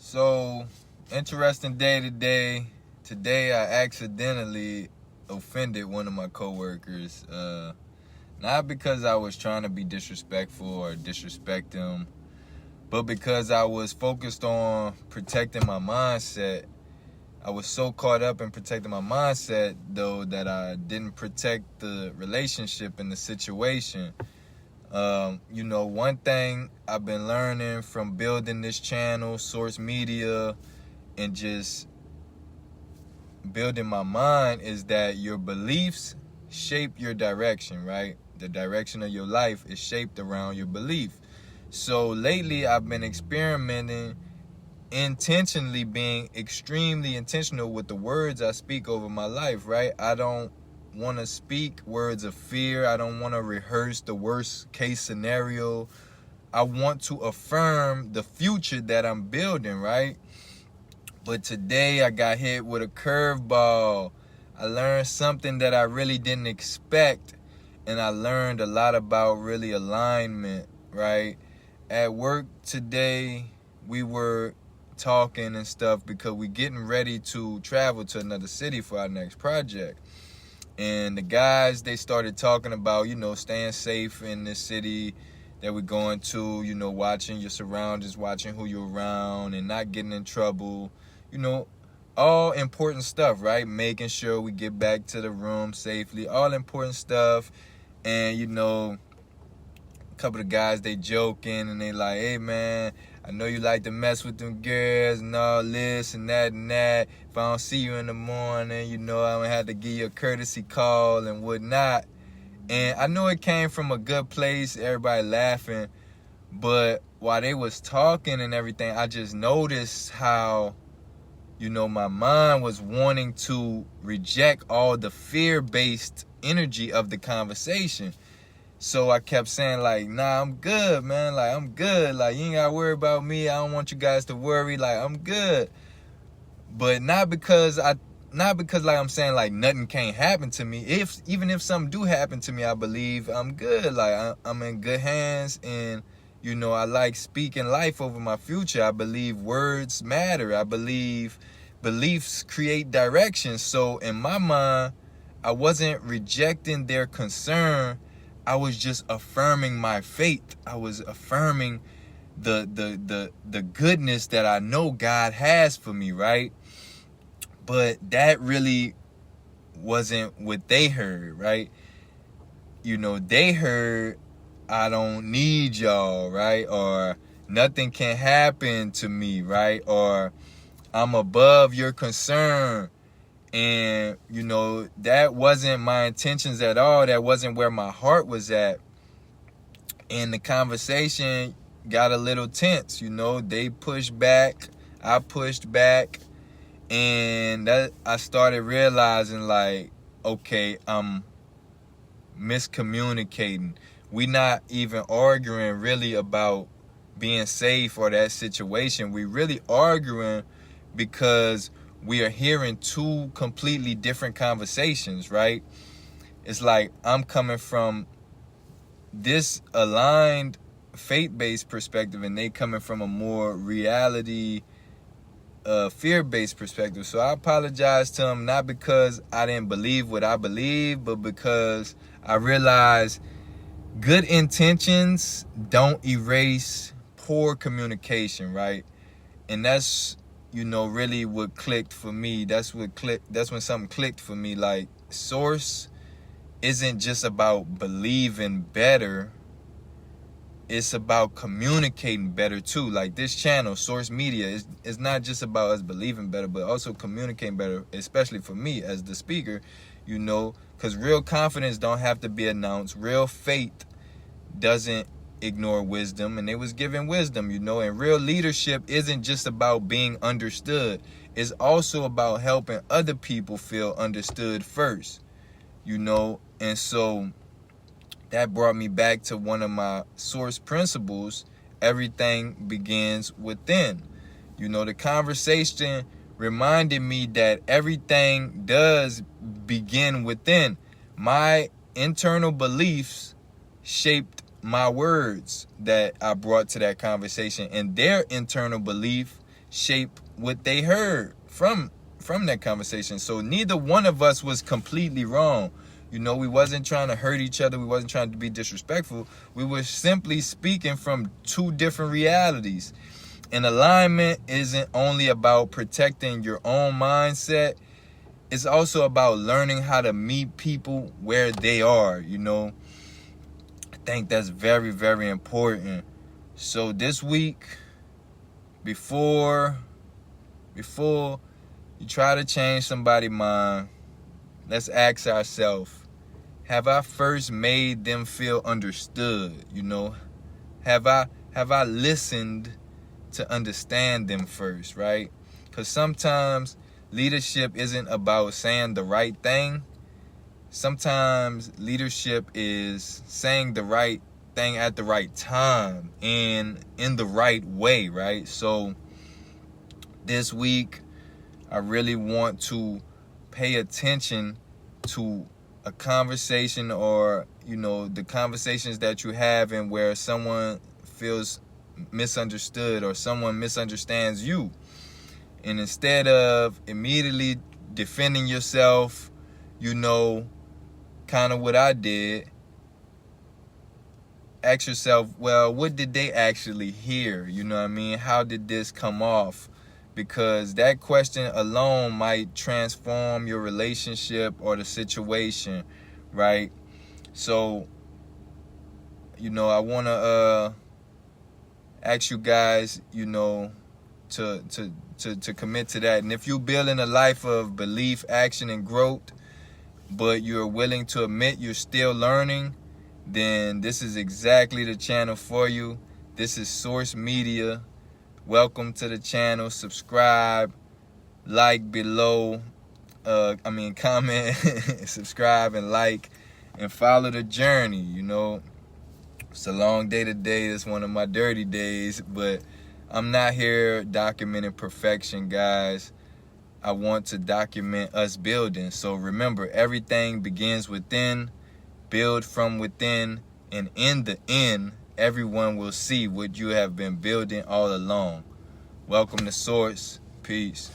So, interesting day today. Today, I accidentally offended one of my coworkers. Not because I was trying to be disrespectful or disrespect them, but because I was focused on protecting my mindset. I was so caught up in protecting my mindset, though, that I didn't protect the relationship and the situation. One thing I've been learning from building this channel, Source Media, and just building my mind is that your beliefs shape your direction, right? The direction of your life is shaped around your belief. So lately I've been experimenting, intentionally being extremely intentional with the words I speak over my life, right? I don't want to speak words of fear. I don't want to rehearse the worst case scenario. I want to affirm the future that I'm building, right? But today I got hit with a curveball. I learned something that I really didn't expect, and I learned a lot about really alignment, right? At work today, we were talking and stuff because we're getting ready to travel to another city for our next project. And the guys, they started talking about, staying safe in this city that we're going to, watching your surroundings, watching who you're around, and not getting in trouble. All important stuff, right? Making sure we get back to the room safely, all important stuff. And, a couple of guys, they joking, and they like, hey, man, I know you like to mess with them girls and all this and that and that. If I don't see you in the morning, I'm going to have to give you a courtesy call and whatnot. And I know it came from a good place, everybody laughing. But while they was talking and everything, I just noticed how, my mind was wanting to reject all the fear-based energy of the conversation. So I kept saying, like, nah, I'm good, man. Like, I'm good. Like, you ain't got to worry about me. I don't want you guys to worry. Like, I'm good. But not because like I'm saying, like, nothing can't happen to me. Even if something do happen to me, I believe I'm good. Like, I'm in good hands. And, I like speaking life over my future. I believe words matter. I believe beliefs create direction. So in my mind, I wasn't rejecting their concern. I was just affirming my faith. I was affirming the goodness that I know God has for me, right? But that really wasn't what they heard, right? They heard, I don't need y'all, right? Or nothing can happen to me, right? Or I'm above your concern. And, that wasn't my intentions at all. That wasn't where my heart was at. And the conversation got a little tense, They pushed back. I pushed back. And I started realizing, like, okay, I'm miscommunicating. We not even arguing really about being safe or that situation. We really arguing because we are hearing two completely different conversations, right? It's like I'm coming from this aligned faith-based perspective, and they coming from a more reality, fear-based perspective. So I apologize to him, not because I didn't believe what I believe, but because I realized good intentions don't erase poor communication, right? And that's, really what clicked for me. That's when something clicked for me. Like, Source isn't just about believing better. It's about communicating better too. Like, this channel, Source Media, is not just about us believing better, but also communicating better, especially for me as the speaker, because real confidence don't have to be announced. Real faith doesn't ignore wisdom, and they was given wisdom, and real leadership isn't just about being understood. It's also about helping other people feel understood first, and so that brought me back to one of my source principles. Everything begins within. The conversation reminded me that everything does begin within. My internal beliefs shaped my words that I brought to that conversation, and their internal belief shape what they heard from that conversation. So neither one of us was completely wrong. You know, we wasn't trying to hurt each other. We wasn't trying to be disrespectful. We were simply speaking from two different realities. And alignment isn't only about protecting your own mindset. It's also about learning how to meet people where they are, you know. I think that's very, very important. So this week, before you try to change somebody's mind, let's ask ourselves, have I first made them feel understood? You know, have I listened to understand them first, right? Because sometimes leadership isn't about saying the right thing. Sometimes leadership is saying the right thing at the right time and in the right way, right? So this week, I really want to pay attention to a conversation, or, you know, the conversations that you have and where someone feels misunderstood or someone misunderstands you. And instead of immediately defending yourself, you know, kind of what I did, ask yourself, well, what did they actually hear? You know what I mean? How did this come off? Because that question alone might transform your relationship or the situation, right? So, you know, I want to ask you guys, you know, to commit to that. And if you're building a life of belief, action, and growth, but you're willing to admit you're still learning, then this is exactly the channel for you. This is Source Media. Welcome to the channel. Subscribe, like below. Comment, subscribe and like, and follow the journey. You know, it's a long day today. It's one of my dirty days, but I'm not here documenting perfection, guys. I want to document us building. So remember, everything begins within, build from within, and in the end, everyone will see what you have been building all along. Welcome to Source. Peace.